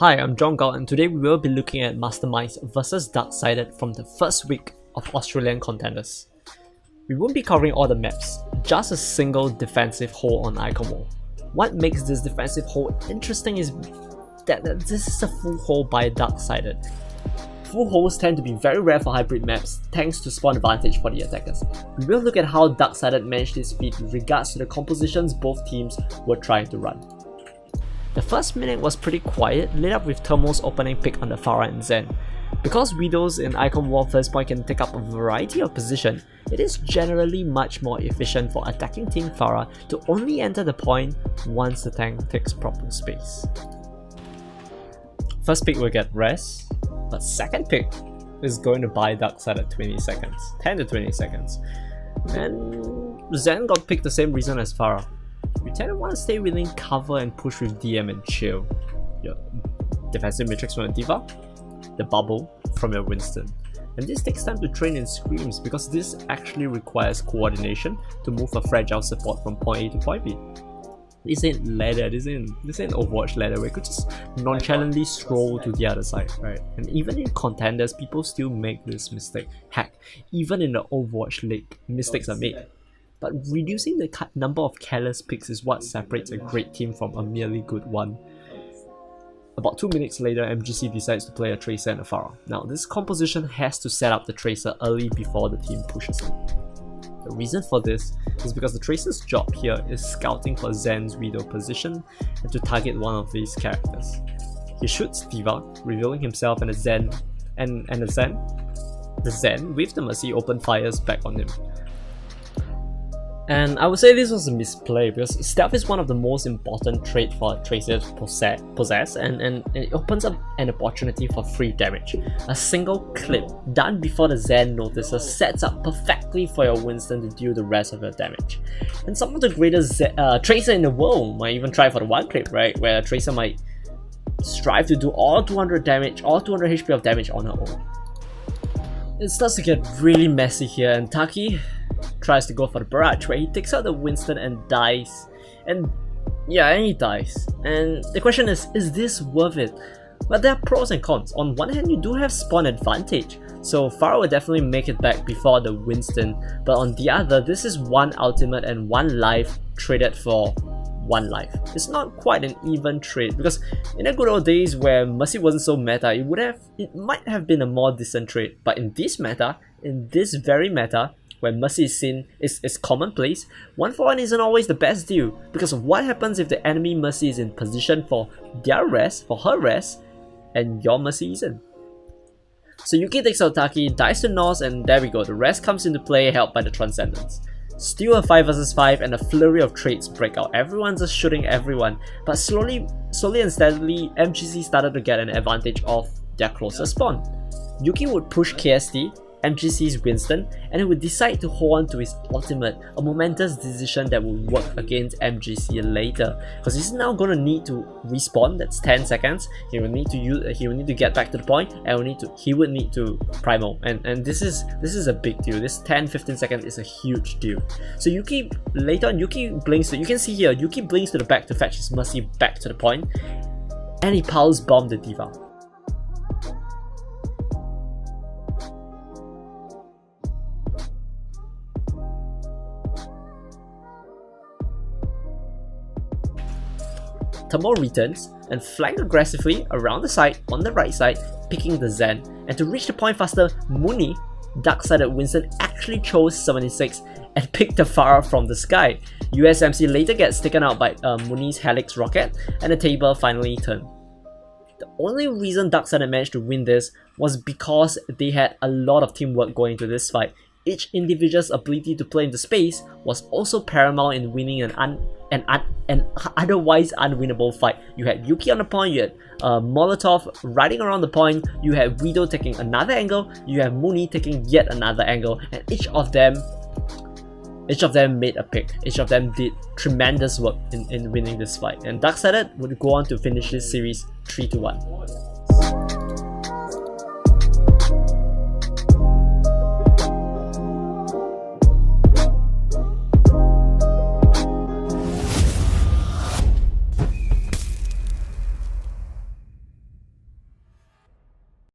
Hi, I'm JohnGalt and today we will be looking at Masterminds versus Dark-Sided from the first week of Australian Contenders. We won't be covering all the maps, just a single defensive hole on Eichenwalde. What makes this defensive hole interesting is that this is a full hole by Dark-Sided. Full holes tend to be very rare for hybrid maps thanks to spawn advantage for the attackers. We will look at how Dark-Sided managed this feat with regards to the compositions both teams were trying to run. The first minute was pretty quiet, lit up with Thermal's opening pick on the Pharah and Zen. Because Widows in Eichenwalde first point can take up a variety of position, it is generally much more efficient for attacking Team Pharah to only enter the point once the tank takes proper space. First pick will get res, but second pick is going to buy Dark-Sided 20 seconds, 10 to 20 seconds. And Zen got picked the same reason as Pharah. You tend to want to stay within cover and push with DM and chill. Your defensive matrix from your D.Va, the bubble from your Winston. And this takes time to train in screams because this actually requires coordination to move a fragile support from point A to point B. This ain't ladder, this ain't Overwatch ladder where you could just nonchalantly scroll to the other side, right? And even in Contenders, people still make this mistake. Heck, even in the Overwatch league, mistakes are made. But reducing the number of careless picks is what separates a great team from a merely good one. About 2 minutes later, MGC decides to play a Tracer and a Pharah. Now, this composition has to set up the Tracer early before the team pushes in. The reason for this is because the Tracer's job here is scouting for Zen's Widow position and to target one of these characters. He shoots D.Va, revealing himself and the Zen, the Zen with the Mercy open fires back on him. And I would say this was a misplay because stealth is one of the most important traits for a Tracer to possess and it opens up an opportunity for free damage. A single clip done before the Zen notices sets up perfectly for your Winston to deal the rest of your damage. And some of the greatest Tracer in the world might even try for the one clip, right? Where a Tracer might strive to do all 200 damage, all 200 HP of damage on her own. It starts to get really messy here and Taki tries to go for the barrage where he takes out the Winston and dies. And he dies. And the question is this worth it? But there are pros and cons. On one hand, you do have spawn advantage, so Pharah will definitely make it back before the Winston, but on the other, this is one ultimate and one life traded for one life. It's not quite an even trade because in the good old days where Mercy wasn't so meta, it might have been a more decent trade, but in this meta, in this very meta, where Mercy is seen is commonplace, 1-for-1 isn't always the best deal because of what happens if the enemy Mercy is in position for their rest, for her rest, and your Mercy isn't. So Yuki takes out Taki, dies to Norse, and there we go, the rest comes into play helped by the Transcendence. Still a 5 vs 5 and a flurry of trades break out, everyone's just shooting everyone, but slowly and steadily MGC started to get an advantage of their closest spawn. Yuki would push KST, MGC's Winston, and he would decide to hold on to his ultimate, a momentous decision that will work against MGC later, because he's now going to need to respawn. That's 10 seconds. He will need to get back to the point, and he would need to primal, and this is a big deal. This 10-15 seconds is a huge deal. So Yuki later on, Yuki blinks. You can see here, Yuki blinks to the back to fetch his Mercy back to the point, and he pulse bomb the D.Va. Thermal returns and flank aggressively around the side on the right side, picking the Zen. And to reach the point faster, Mooney, Dark-Sided Winston, actually chose 76 and picked the Pharah from the sky. USMC later gets taken out by Mooney's Helix rocket and the table finally turned. The only reason Dark-Sided managed to win this was because they had a lot of teamwork going into this fight. Each individual's ability to play into space was also paramount in winning an otherwise unwinnable fight. You had Yuki on the point, you had Molotov riding around the point, you had Widow taking another angle, you had Mooney taking yet another angle, and each of them made a pick. Each of them did tremendous work in winning this fight. And Dark-Sided would go on to finish this series 3-1.